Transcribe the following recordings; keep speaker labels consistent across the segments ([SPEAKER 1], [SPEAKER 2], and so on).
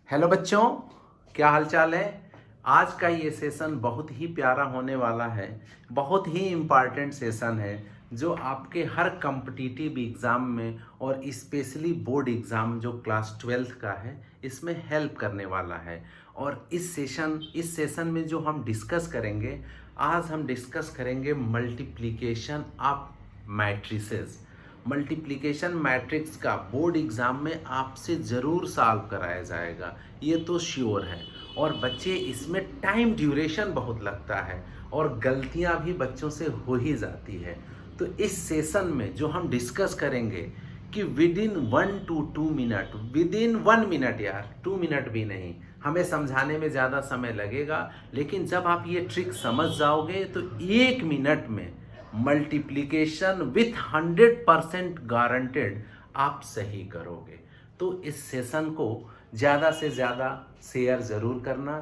[SPEAKER 1] Hello बच्चों, क्या हाल चाल है। आज का ये सेशन बहुत ही प्यारा होने वाला है। बहुत ही इम्पॉर्टेंट सेशन है जो आपके हर कम्पिटिटिव एग्ज़ाम में और स्पेशली बोर्ड एग्ज़ाम जो क्लास 12th का है इसमें हेल्प करने वाला है। और इस सेशन में जो हम डिस्कस करेंगे, आज हम डिस्कस करेंगे multiplication of matrices. Multiplication matrix का बोर्ड एग्ज़ाम में आपसे ज़रूर सॉल्व कराया जाएगा, ये तो श्योर है। और बच्चे इसमें टाइम ड्यूरेशन बहुत लगता है और गलतियां भी बच्चों से हो ही जाती है। तो इस सेशन में जो हम डिस्कस करेंगे कि with in 1 to 2 minute, with in 1 minute यार, 2 मिनट भी नहीं, हमें समझाने में ज़्यादा समय लगेगा, लेकिन जब आप ये ट्रिक समझ जाओगे तो 1 मिनट में मल्टीप्लिकेशन विथ 100% गारंटेड आप सही करोगे। तो इस सेशन को ज़्यादा से ज़्यादा शेयर ज़रूर करना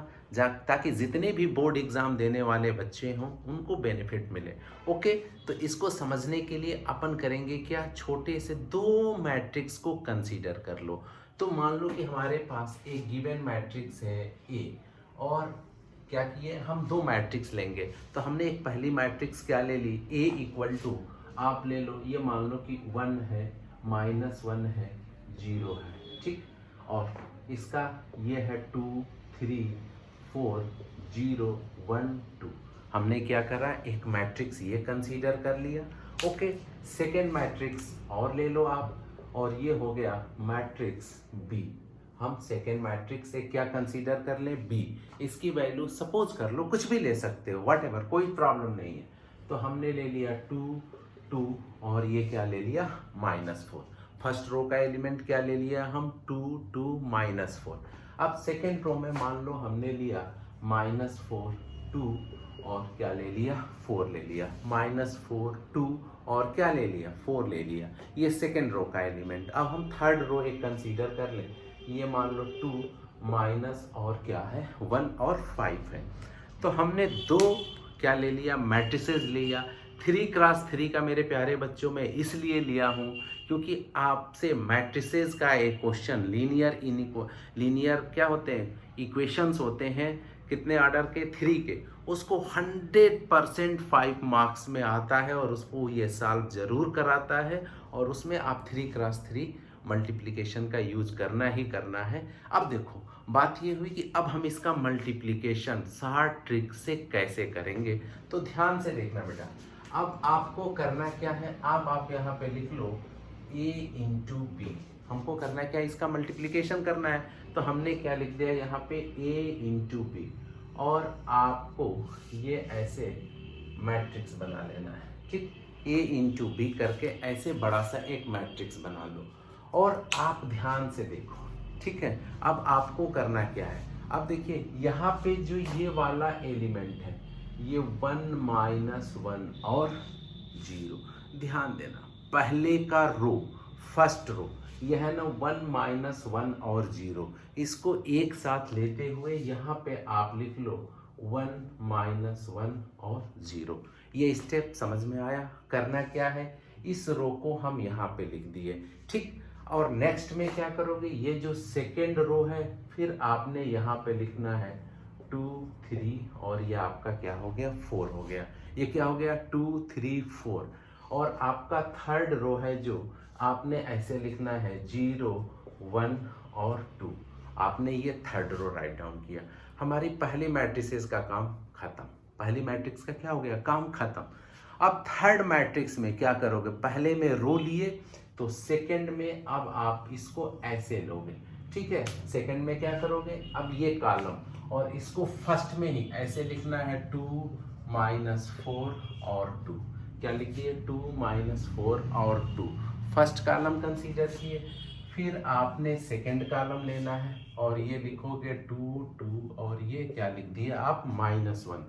[SPEAKER 1] ताकि जितने भी बोर्ड एग्ज़ाम देने वाले बच्चे हों उनको बेनिफिट मिले। ओके, तो इसको समझने के लिए अपन करेंगे क्या, छोटे से दो मैट्रिक्स को कंसीडर कर लो। तो मान लो कि हमारे पास एक गिवन मैट्रिक्स है ए, और क्या किए हम दो मैट्रिक्स लेंगे। तो हमने एक पहली मैट्रिक्स क्या ले ली, ए इक्वल टू, आप ले लो, ये मान लो कि 1 है, -1 है, 0 है, ठीक। और इसका ये है 2 3 4 0 1 2। हमने क्या करा, एक मैट्रिक्स ये कंसीडर कर लिया। ओके, सेकेंड मैट्रिक्स और ले लो आप, और ये हो गया मैट्रिक्स बी। हम सेकेंड मैट्रिक्स से क्या कंसीडर कर लें, बी। इसकी वैल्यू सपोज कर लो, कुछ भी ले सकते हो, वट एवर, कोई प्रॉब्लम नहीं है। तो हमने ले लिया 2 2, और ये क्या ले लिया, -4। फर्स्ट रो का एलिमेंट क्या ले लिया हम, 2 2 -4। अब सेकेंड रो में मान लो हमने लिया -4 2, और क्या ले लिया, 4 ले लिया, -4 2, और क्या ले लिया, 4 ले लिया। ये सेकेंड रो का एलिमेंट। अब हम थर्ड रो एक कंसीडर कर लें, ये मान लो 2 माइनस और क्या है 1 और 5 है। तो हमने दो क्या ले लिया, मैट्रिसेस लिया। 3x3 का मेरे प्यारे बच्चों में इसलिए लिया हूँ क्योंकि आपसे मैट्रिसेस का एक क्वेश्चन, लीनियर क्या होते हैं, इक्वेशंस होते हैं, कितने ऑर्डर के, 3 के, उसको 100% 5 मार्क्स में आता है और उसको ये सॉल्व जरूर कराता है। और उसमें आप 3x3 मल्टीप्लिकेशन का यूज करना ही करना है। अब देखो, बात ये हुई कि अब हम इसका मल्टीप्लिकेशन शॉर्ट ट्रिक से कैसे करेंगे। तो ध्यान से देखना बेटा, अब आपको करना क्या है, अब आप यहाँ पे लिख लो a इंटू बी। हमको करना क्या है, इसका मल्टीप्लिकेशन करना है। तो हमने क्या लिख दिया यहाँ पे, a इंटू बी, और आपको ये ऐसे मैट्रिक्स बना लेना है, ठीक। a इंटू बी करके ऐसे बड़ा सा एक मैट्रिक्स बना लो, और आप ध्यान से देखो, ठीक है। अब आपको करना क्या है, अब देखिए यहाँ पे जो ये वाला एलिमेंट है, ये 1 -1 और 0, ध्यान देना, पहले का रो, फर्स्ट रो, यह है ना 1 -1 और 0, इसको एक साथ लेते हुए यहाँ पे आप लिख लो 1 -1 और 0। ये स्टेप समझ में आया। करना क्या है, इस रो को हम यहाँ पे लिख दिए, ठीक। और नेक्स्ट में क्या करोगे, ये जो सेकेंड रो है, फिर आपने यहाँ पे लिखना है 2 3, और ये आपका क्या हो गया, 4 हो गया। ये क्या हो गया, 2 3 4। और आपका थर्ड रो है जो आपने ऐसे लिखना है 0 1 और 2। आपने ये थर्ड रो राइट डाउन किया। हमारी पहली मैट्रिसेस का काम खत्म, पहली मैट्रिक्स का क्या हो गया, काम खत्म। अब थर्ड मैट्रिक्स में क्या करोगे, पहले में रो लिए, तो सेकंड में अब आप इसको ऐसे लोगे, ठीक है। सेकंड में क्या करोगे, अब ये कॉलम, और इसको फर्स्ट में ही ऐसे लिखना है 2 -4 और 2। क्या लिखिए, 2 -4 और 2, फर्स्ट कॉलम कंसीडर किए। फिर आपने सेकंड कॉलम लेना है, और ये लिखोगे 2 2, और ये क्या लिख दिया आप, -1।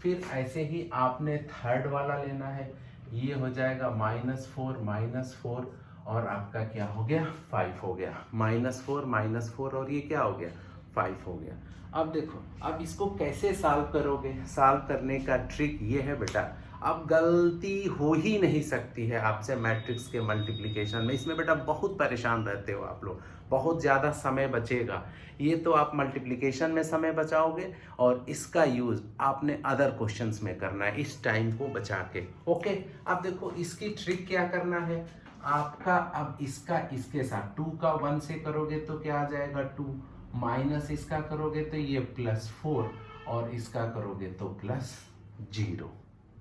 [SPEAKER 1] फिर ऐसे ही आपने थर्ड वाला लेना है, ये हो जाएगा -4 और आपका क्या हो गया, 5 हो गया, -4 और ये क्या हो गया, 5 हो गया। अब देखो, अब इसको कैसे सॉल्व करोगे, सॉल्व करने का ट्रिक ये है बेटा, अब गलती हो ही नहीं सकती है आपसे मैट्रिक्स के मल्टीप्लिकेशन में। इसमें बेटा बहुत परेशान रहते हो आप लोग, बहुत ज़्यादा समय बचेगा। ये तो आप मल्टीप्लिकेशन में समय बचाओगे और इसका यूज़ आपने अदर क्वेश्चंस में करना है इस टाइम को बचा के। ओके, अब देखो इसकी ट्रिक क्या करना है आपका। अब इसका इसके साथ 2 का 1 से करोगे तो क्या आ जाएगा 2, माइनस इसका करोगे तो ये +4 और इसका करोगे तो +0।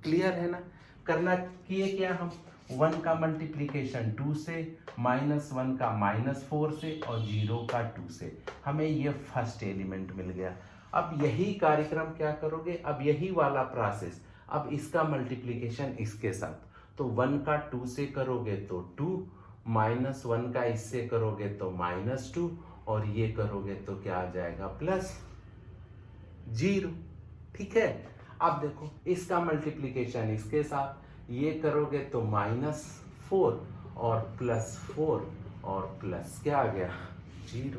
[SPEAKER 1] क्लियर है ना। करना किए क्या हम 1 का मल्टीप्लिकेशन 2 से, -1 का -4 से और 0 का 2 से, हमें ये फर्स्ट एलिमेंट मिल गया। अब यही कार्यक्रम क्या करोगे, अब यही वाला प्रोसेस, अब इसका मल्टीप्लिकेशन इसके साथ, तो 1 का 2 से करोगे तो 2, -1 का इससे करोगे तो -2 और ये करोगे तो क्या आ जाएगा +0। ठीक है। अब देखो इसका मल्टीप्लिकेशन इसके साथ, ये करोगे तो -4 और +4 और प्लस क्या आ गया 0।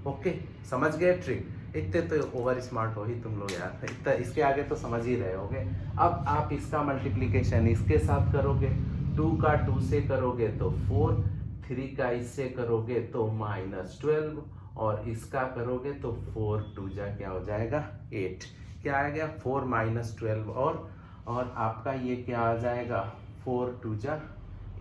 [SPEAKER 1] ओके, समझ गए ट्रिक। इतने तो ओवर स्मार्ट हो ही तुम लोग यार, इतना इसके आगे तो समझ ही रहे होगे। अब आप इसका मल्टीप्लिकेशन इसके साथ करोगे, 2 का 2 से करोगे तो 4, 3 का इससे करोगे तो -12 और इसका करोगे तो 4 2 जा क्या हो जाएगा 8। क्या आ गया 4 - 12 और आपका ये क्या आ जाएगा 4 2 जा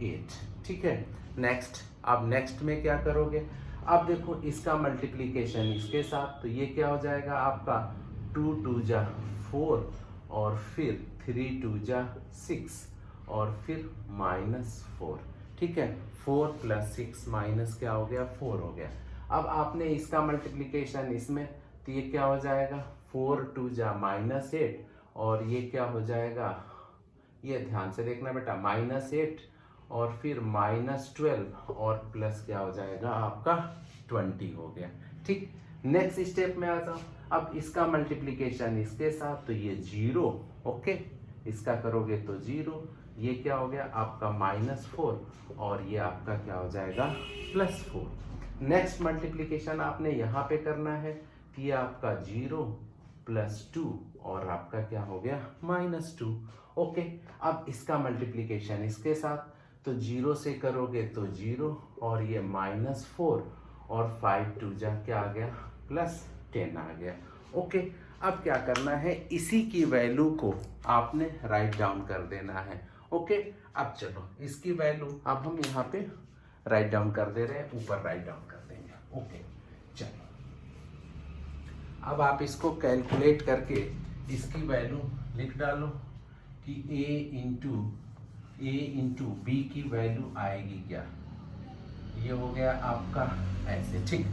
[SPEAKER 1] 8। ठीक है। नेक्स्ट, अब नेक्स्ट में क्या करोगे, अब देखो इसका मल्टीप्लिकेशन इसके साथ, तो ये क्या हो जाएगा आपका 2 2 जा 4 और फिर 3 2 जा 6 और फिर -4। ठीक है, 4 + 6 माइनस क्या हो गया 4 हो गया। अब आपने इसका मल्टीप्लिकेशन इसमें, तो ये क्या हो जाएगा 4 2 जा -8 और ये क्या हो जाएगा, ये ध्यान से देखना बेटा, -8 और फिर -12 और प्लस क्या हो जाएगा आपका 20 हो गया। ठीक, नेक्स्ट स्टेप में आ जाओ। अब इसका मल्टीप्लिकेशन इसके साथ, तो ये 0। ओके, इसका करोगे तो 0, ये क्या हो गया आपका -4 और ये आपका क्या हो जाएगा +4। नेक्स्ट मल्टीप्लिकेशन आपने यहाँ पे करना है, तो ये आपका 0 + 2 और आपका क्या हो गया -2। ओके, अब इसका मल्टीप्लिकेशन इसके साथ, तो 0 से करोगे तो 0 और ये -4 और 5 2 जा क्या आ गया +10 आ गया। ओके, अब क्या करना है, इसी की वैल्यू को आपने राइट डाउन कर देना है। ओके, अब चलो इसकी वैल्यू अब हम यहाँ पे राइट डाउन कर दे रहे हैं, ऊपर राइट डाउन कर देंगे। ओके, चलो अब आप इसको कैलकुलेट करके इसकी वैल्यू लिख डालो कि a इंटू बी की वैल्यू आएगी क्या, ये हो गया आपका ऐसे। ठीक,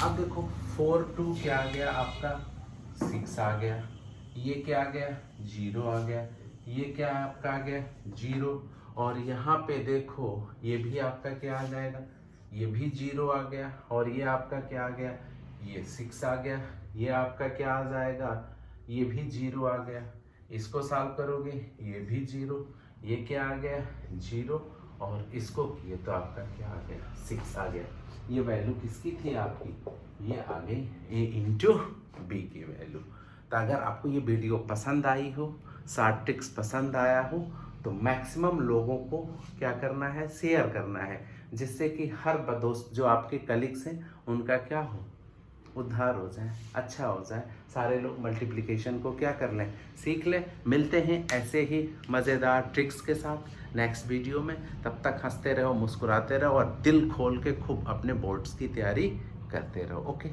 [SPEAKER 1] अब देखो 4 2 क्या आ गया आपका 6 आ गया, ये क्या आ गया 0 आ गया, ये क्या आपका आ गया 0 और यहाँ पे देखो ये भी आपका क्या आ जाएगा, ये भी 0 आ गया और ये आपका क्या आ गया, ये 6 आ गया, ये आपका क्या आ जाएगा, ये भी 0 आ गया। इसको सॉल्व करोगे ये भी 0, ये क्या आ गया 0 और इसको किए तो आपका क्या आ गया 6 आ गया। ये वैल्यू किसकी थी आपकी, ये आ गई a इंटू बी की वैल्यू। तो अगर आपको ये वीडियो पसंद आई हो, शार्ट ट्रिक्स पसंद आया हो, तो मैक्सिमम लोगों को क्या करना है, शेयर करना है, जिससे कि हर दोस्त जो आपके कलीग्स हैं उनका क्या हो, उद्धार हो जाए, अच्छा हो जाए, सारे लोग मल्टीप्लिकेशन को क्या कर लें, सीख लें। मिलते हैं ऐसे ही मज़ेदार ट्रिक्स के साथ नेक्स्ट वीडियो में। तब तक हंसते रहो, मुस्कुराते रहो और दिल खोल के खूब अपने बोर्ड्स की तैयारी करते रहो। ओके।